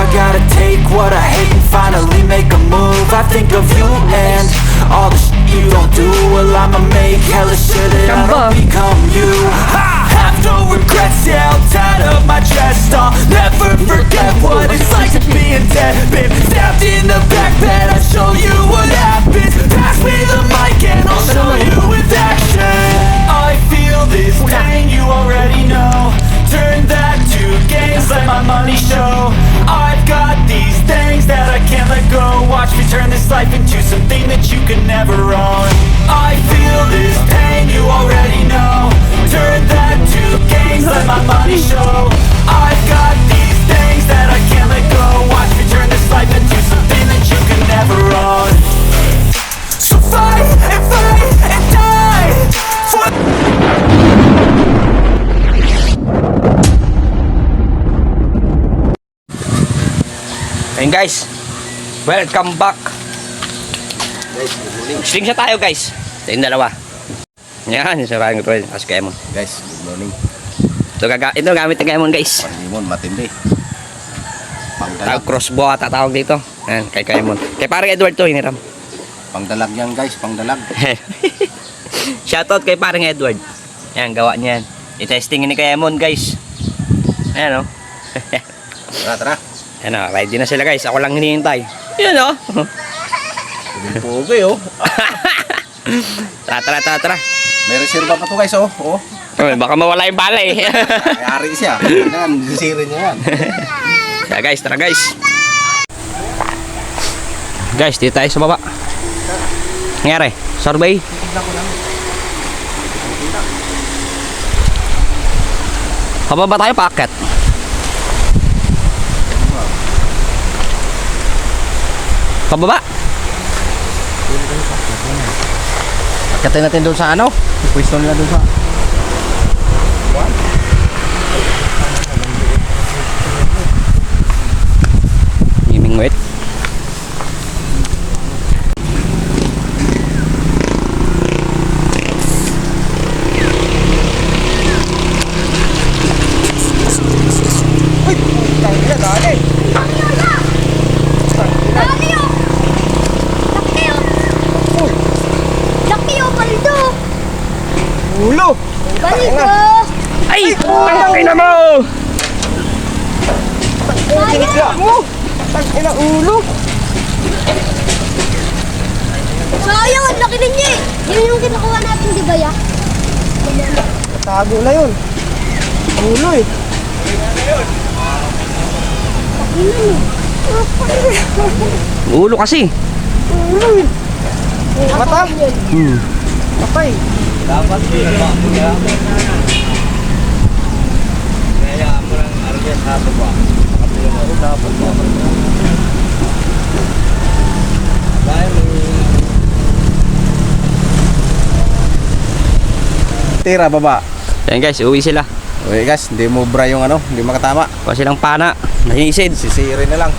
I gotta take what I hate and finally make a move. I think of you and all the shit you don't do. Well, I'ma make hella sure that I don't become you. I have no regrets, yeah, I'll tie up my chest. I'll never forget what it's like to be in debt. Been stabbed in the back bed, I'll show you what happens. Pass me the mic and I'll show you with action. I feel this pain, you already know. Turn that to gains, let my money show. I've got these things that I can't let go. Watch me turn this life into something that you can never own. I feel this pain, you already know. Turn that to gains, let my money show. I've got these things that I can't let go. Watch me turn this life into something that you can never own. So fight and die for. Ayun guys, welcome back. Slingshot tayo guys. Sa yung dalawa. Yan, yung sarang ko ito. As kay Emon. Guys, good morning. Ito gamit ng Emon guys. Panglimon, matindi. Tawag crossbow ata tawag dito. Yan, kay Emon. Kay parang Edward to, hiniram. Pangdalag yan guys, pangdalag. Shoutout kay parang Edward. Yan, gawa niyan. I-testing ni kay Emon guys. Ayan o. Tara, tara. Ayan o, ready na sila guys. Ako lang hinihintay. Ayan o. Pugi oh. Tara. May reserva pa to guys oh. Oh. Baka mawala yung bala eh. Kayari siya. Yan, sisirin niya yan. Kaya guys, tara guys. Guys, dito tayo sa baba. Nangyari, survey. Pababa tayo, paakyat. Pababa. Akyatin natin doon sa ano? Pwesto nila doon sa Himing wait. ulo! Balik ko! Ay! Tangin na mo! Kinigla mo! Tangin na ulo! Sayang, ang laki din niya eh! Yun yung kinukuha natin, di ba ya? Tago na yun! Ulo eh! Ulo kasi. Ulo eh! Mata! Patay! Dapat din ba? Kaya mo lang argas hato ba? Dapat ba? Tira baba. Yan guys, uwi sila. Okay guys, hindi mo bra yung ano, hindi makatama. Kasi silang pana, nahisid. Sisirin na lang.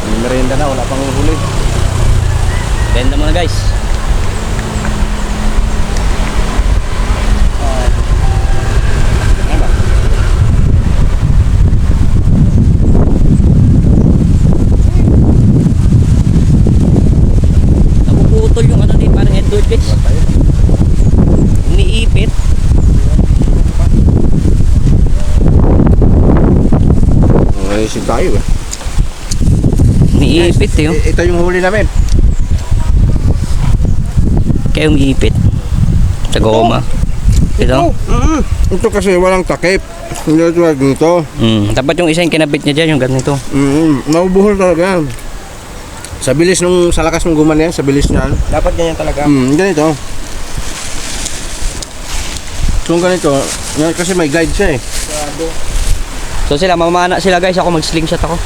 May merienda na, wala pang huli. Benda muna guys. Napuputol yung ano din, parang Edward guys. Umiipit. Ayusin tayo eh. Umiipit eh. Ito yung huli namin. Kaya umiipit. Sa goma. Ito? Ito kasi walang takip. Hindi tulad nito. Dapat yung isa yung kinabit niya dyan, yung ganito. Mabubuhol talaga yan. Sa bilis nung, sa lakas ng guma niya, sa bilis niyan. Dapat ganyan talaga. Ganito. So ganito, yan kasi may guide siya eh. So sila, mamana sila guys. Ako mag-slingshot ako.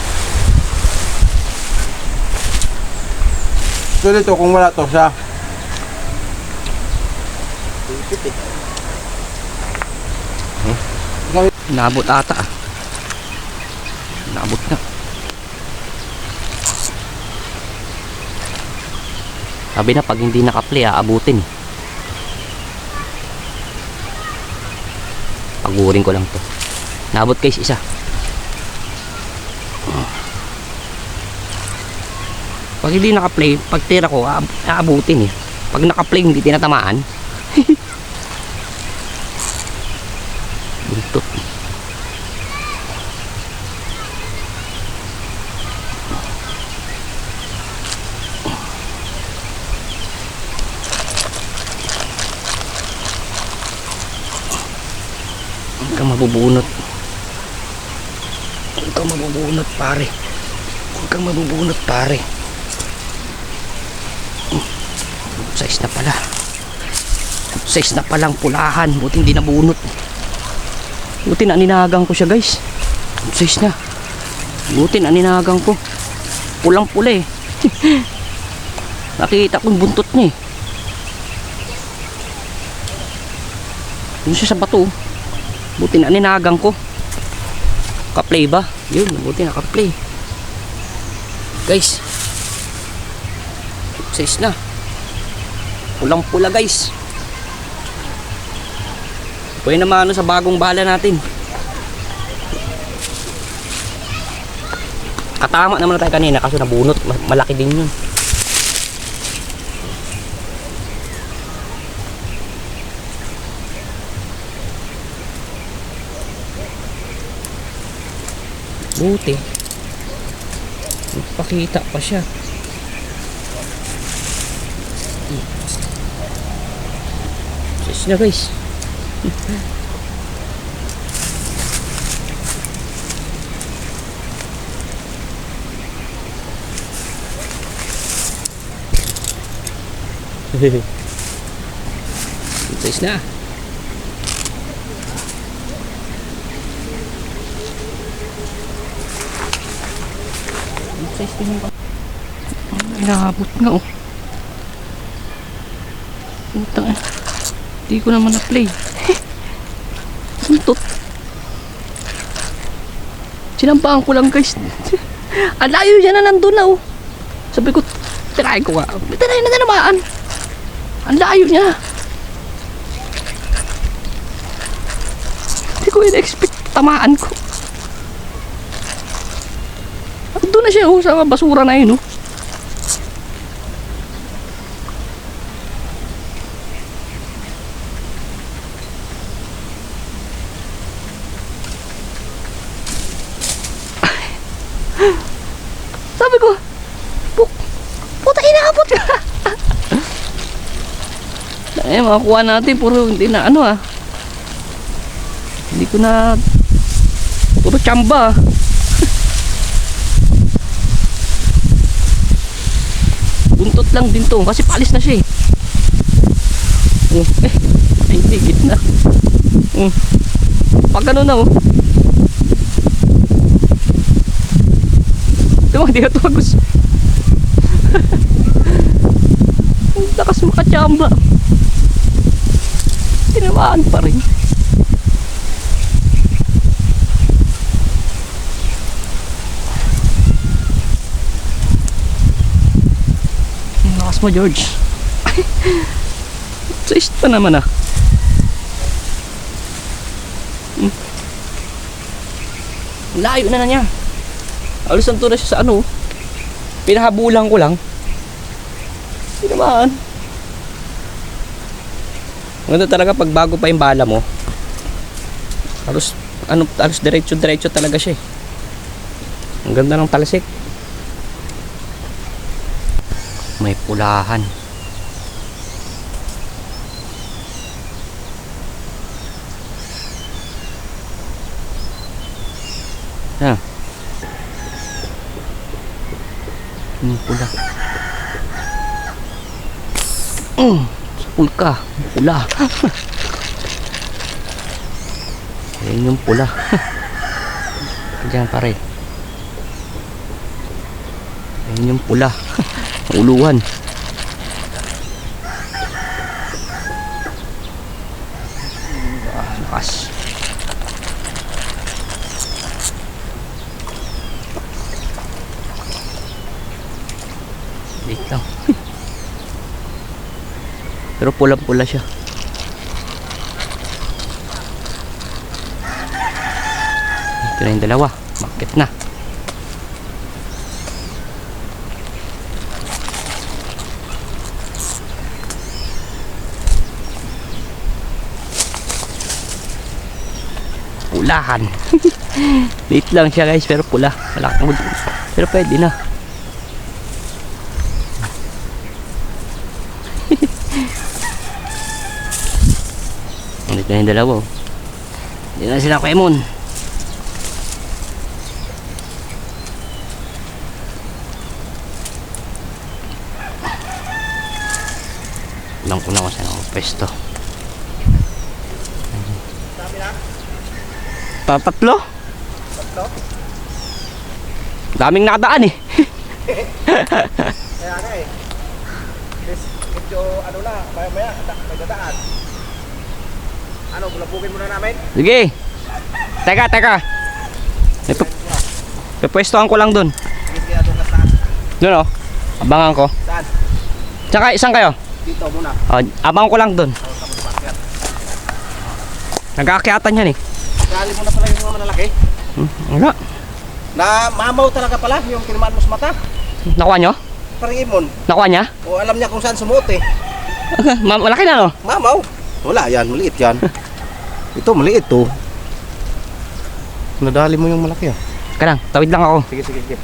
So dito, kung wala to siya. Nabot ata. Nabot na. Sabi na pag hindi naka-play, aabutin. Pagurin ko lang to. Nabot guys, isa. Pag hindi naka-play, pag tira ko, aabutin eh. Pag naka-play, hindi tinatamaan. Buntot. Huwag kang mabubunot. Huwag kang mabubunot, pare. Huwag kang mabubunot, pare. Size na pala. Size na palang pulahan. Buti hindi nabunot. Buti na ninagang ko siya, guys. Size na. Buti na ninagang ko. Pulang pula eh. Nakikita ko yung buntot niya eh. Yun siya sa bato. Buti na ninagang ko. Ka-play ba? Yun, buti naka-play. Guys. Size na. Pulang pula, guys. Pwede naman sa bagong bala natin. Katama naman na tayo kanina kaso nabunot. Malaki din yun. Buti. Magpakita pa siya. Sis na, guys. Sis na. Size din ba? Inaabot nga oh. Utang eh. Hindi ko naman na-play. Buntot. Sinampaan ko lang, guys. Ang layo niya na nandun na oh. Sabi ko, tirahin ko nga. Tirahin na naman. Ang layo niya. Hindi ko in-expect tamaan ko. Doon na siya oh, sa basura na yun oh. Sabi ko, puta inaabot ka. Eh, makakuha natin puro hindi na ano ah. Hindi ko na puro tsamba. Buntot lang din to kasi palis na siya eh. Ay tigit na. Pag ano na oh. Diba di ka tuwagos. Ang lakas makatsamba. Tinamaan pa rin. Mo George. Size pa naman ah. Layo na niya. Alisan to na siya sa ano. Pinahabulan ko lang. Hindi naman. Maganda talaga pag bago pa yung bala mo. Halos diretso talaga siya eh. Ang ganda ng talsik. May pulahan. Ha. May pula. Pulka. Pula. Ayan yung pula. Diyan pare. Ayan yung pula. Uluhan. Lakas. Wait lang. Pero pula-pula siya. Ito na yung dalawa. Bakit na? pulahan. Liit lang siya guys, pero pula. Malaki. Pero pwede na. Dito na yung dalawa. Dito na sila Kuemon. Alam ko na kung saan ako pwesto. Tatlo? Daming nakadaan eh. Kaya nga eh. Medyo ano na, maya-maya, may dadaan. Ano, bulabugin muna namin? Sige. Teka. Pepwestohan ko lang dun. Sige, doon ka taas. Dun oh. Abangan ko. Saan? Tsaka isang kayo. Dito muna. Oh, abangan ko lang dun. Nag-aakyatan yan eh. Gali mo na pala yung mga malalaki. Wala. Na mamaw talaga pala yung kinamaan mo sa mata. Nakuha nyo? Parang imon. Nakuha niya? O alam niya kung saan sumuot eh. Malaki na no? Mamaw. Wala yan, maliit yan. Ito, maliit to. Nadali mo yung malaki ah. Kanang, tawid lang ako. Sige.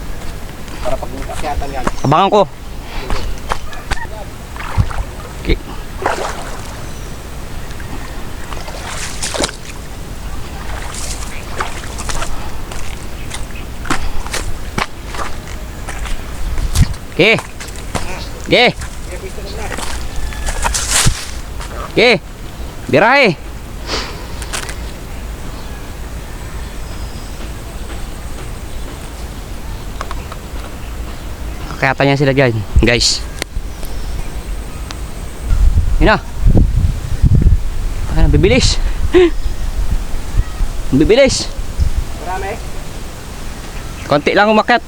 Para pag akyatan yan. Abangan ko. Okay. Okay. Okay. Birahe. Kayata niya sila dyan, guys. Yun na. Ay, bibilis. Bibilis. Marami. Konti lang umakyat.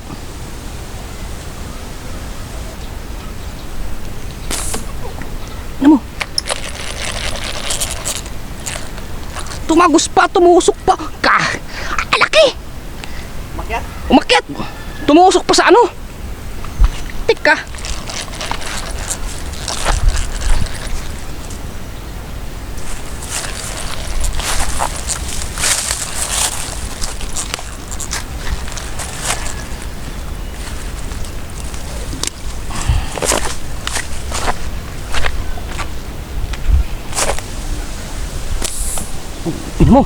Ano mo? Tumagos pa, tumusok pa. Ay, laki. Makyat? Umakyat. Tumusok pa sa ano? Tika. Ini mo.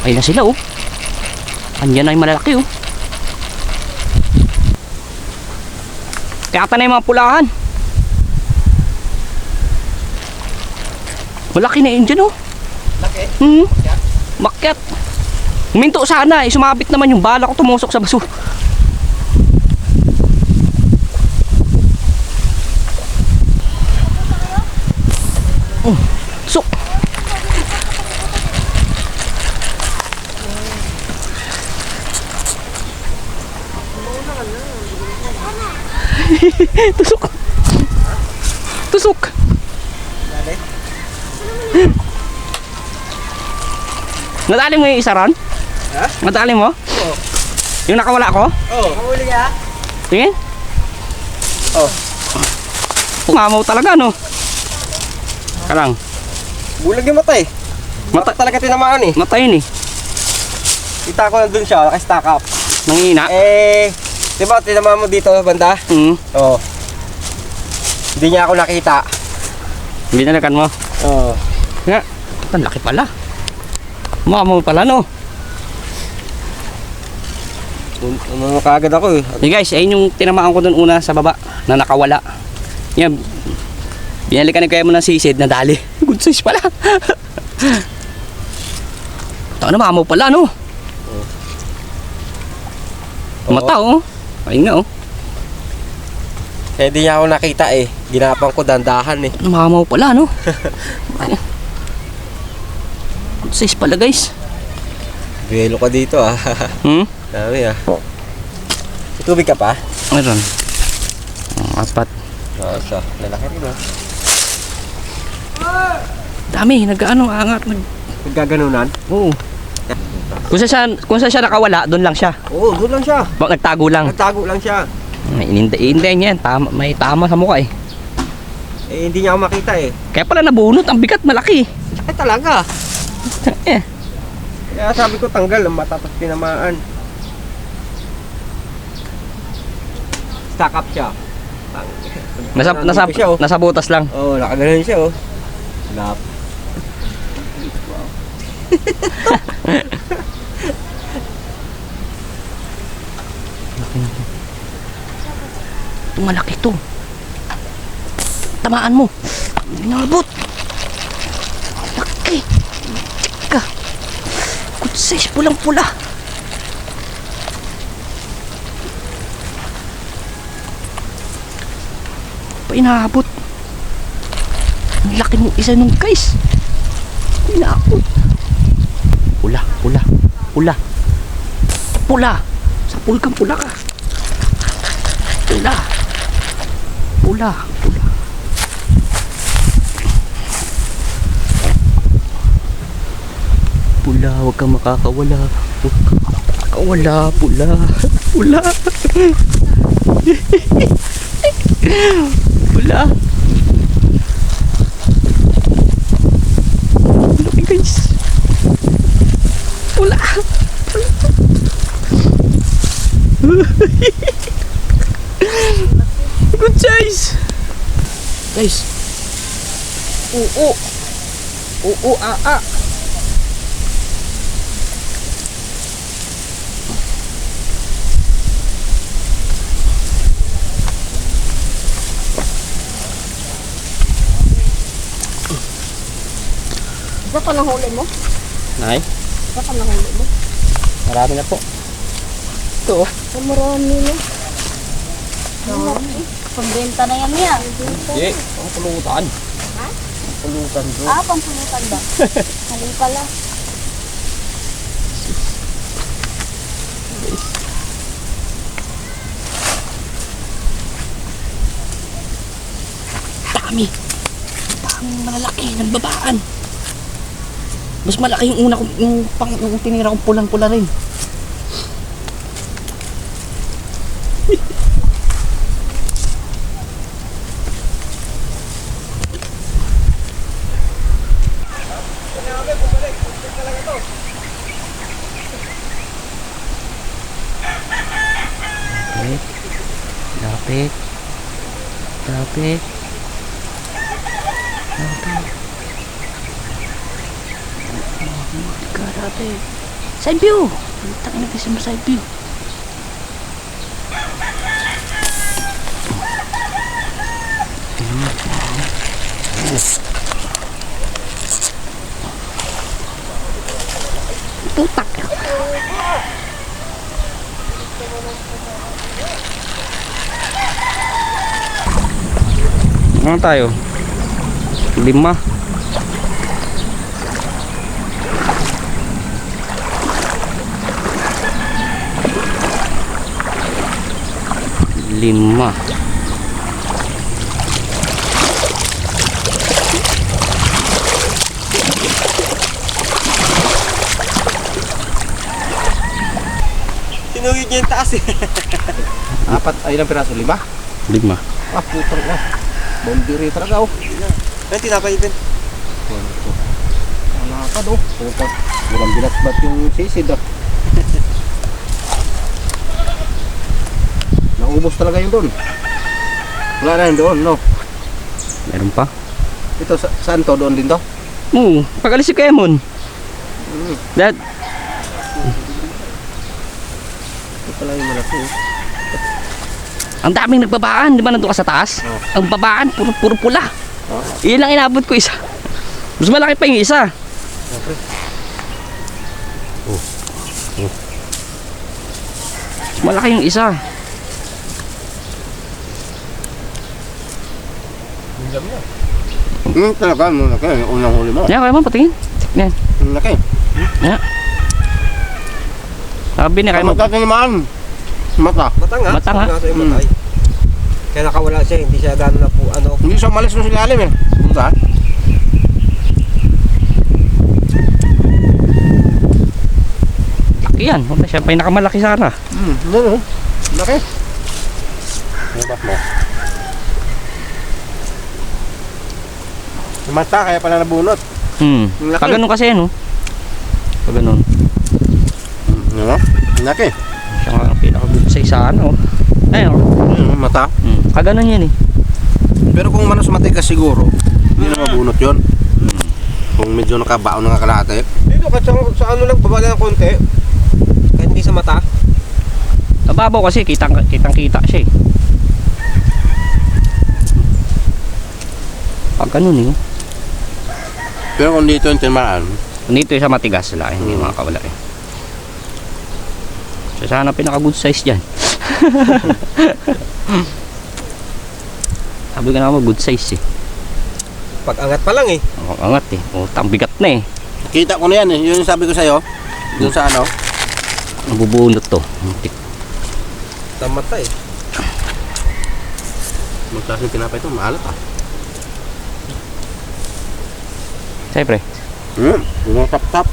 Ay na sila oh. Andyan na yung malalaki oh. Kaya na yung mga pulahan. Malaki na yun dyan oh. Laki? Makyat. Huminto sana eh. Sumabit naman yung bala ko, tumusok sa baso. Tusok. Tusok. Nadali mo yung isa ron? Ha? Nadali mo? Oo. Yung nakawala ko? Oo. Mahuli ka? Tingin? Oo. Mamaw talaga no? Karang. Bulag yung mata eh. Mata talaga tinamaan eh. Mata yun eh. Kita ko nandun siya, naka-stack up. Nangihina. Diba tinamaan mo dito banda? Oo. Hindi niya ako nakita. Binalakan mo? Oo. Nga. Ang laki pala. Mamaw pala no? Ano kaagad ako eh. Hey guys, ayun yung tinamaan ko dun una sa baba na nakawala. Yan. Binalikan ni Kuya mo ng sisid na dali. Good size pala. Ito na mamaw pala no? Mata oh. Ayun nga oh. Eh di niya ako nakita eh. Ginapan ko dandahan eh. Mamaw pala no? Good size pala guys. Belo ka dito ah. Dami ah. May tubig ka pa? Meron. Apat. Oo, so. Lalaki rin ah. Dami, nag-ano, angat. Naggaganunan? Oo. Kung saan siya nakawala, doon lang siya. Oo, doon lang siya. Nagtago lang. Nagtago lang siya. Ininday niya yan. May tama sa mukha eh. Eh, hindi niya ako makita eh. Kaya pala nabunot, ang bigat, malaki. Ay, talaga. Kaya sabi ko tanggal ang mata tapos tinamaan. Stack up siya. Siya, oh. Nasa butas lang. Oh, nakaganon siya oh. Lap. Ito malaki to. Tamaan mo. Inabot. Laki. Tsika. Good size, pulang-pula. Pa inaabot. Ang laki ng isa nung guys. Inaabot. Pula, pula, pula. Pula. Sa pulkang pula ka. Pula. Pula, pula. Pula, huwag kang makakawala. Huwag kang makakawala. Pula, pula. Pula. Laki guys. Pula. Good size. Guys. Oo. Oo, ah. Isa pa nahuli mo? Nay, Isa pa nahuli mo? marami na po. Ito oh. Sa marami na. Pambenta na yan niya. Hindi, ang pulutan. Ha? Ang pulutan bro. Pampulutan ba? Mali pala. Dami. Daming malalaki ng babaan. Mas malaki yung una kong yung tinira kong pulang-pula rin. Lapit. Lapit. Lapit. Karate. Side view. Tangin na kasi mo side view. Putak. Ano tayo? 5. Lima. Tinugid niya yung taas eh. Apat, ay ilang piraso? 5? 5. Ah, putang na. Boundary talaga oh. Ano tinapay din? Ang nakakad oh. Putang. Walang binatbat yung sisid ah. Naubos talaga yung doon. Wala na yung doon, no? Meron pa? Ito, saan to? Doon din to? Oo, pag-alis si Kemon. Dad, Ito pala yung malaki oh. ang daming nagbabaan, di ba nandun ka sa taas? Oo. Ang babaan, puro pula. Oh. Iyan lang inabot ko isa. Mas malaki pa yung isa. Mas malaki yung isa. Talaga, malaki. Yung unang huli mo. Yan, kaya mo, patingin. Yan. Malaki. Yan. Sabi niya, kaya mo. Mata naman. Mata. Mata nga. Mata nga. Nasa yung mata eh. Kaya nakawala siya, hindi siya gano'n na po, ano. Hindi siya umalis mo sa ilalim eh. Punta. Laki yan. Huwag na siya, pinakamalaki sana. Ano? Laki. Nabak mo. Yung mata, kaya pala nabunot. Yung laki. Pag ganun kasi, no? Pag ganun. Laki. Siya nga ang pinaka-good size sa ano. Ayun, oh. Mata. Kaganon yan eh. Pero kung manos matigas siguro, hindi na mabunot yun. Kung medyo nakabaon na kalahati. Dito, kahit sa ano lang, baba lang ng konti. Kahit hindi sa mata. Nababaw kasi, kitang-kita siya eh. Pag ganun eh. Pero kung dito yung timaan, Dito yung sa matigas sila, hindi makakawala eh. So sana pinaka-good size dyan. Sabi ka naman good size eh. Pag angat pa lang eh. Ang angat eh. O, tambigat na eh. kita ko na yan eh. Yun yung sabi ko sa'yo. Doon sa ano. Nabubunot to. Sa mata eh. Magtaas yung tinapay ito, maalat ah. Siyempre. Yung tap-tap.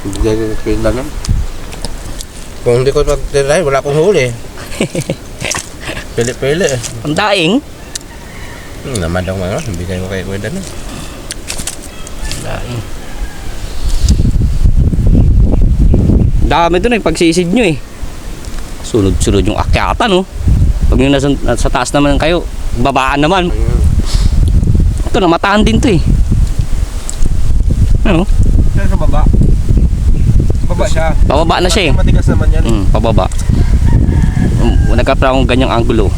Bigay ko pinda nun. Kung hindi ko magtirahin, wala akong huli. Pili-pili eh. Ang daing. Naman daw mga, bigay ko kay Kuya nun. Daing. Dami ito na yung pagsisid nyo eh. Sunod-sunod yung akyatan no. Pag yung nasa taas naman kayo, babaan naman. Ito namataan din to eh. Ano? Pero sa baba. Baba siya. Pababa na siya eh. Matigas naman yan eh. Pababa. Nagkaroon akong ganyang angulo.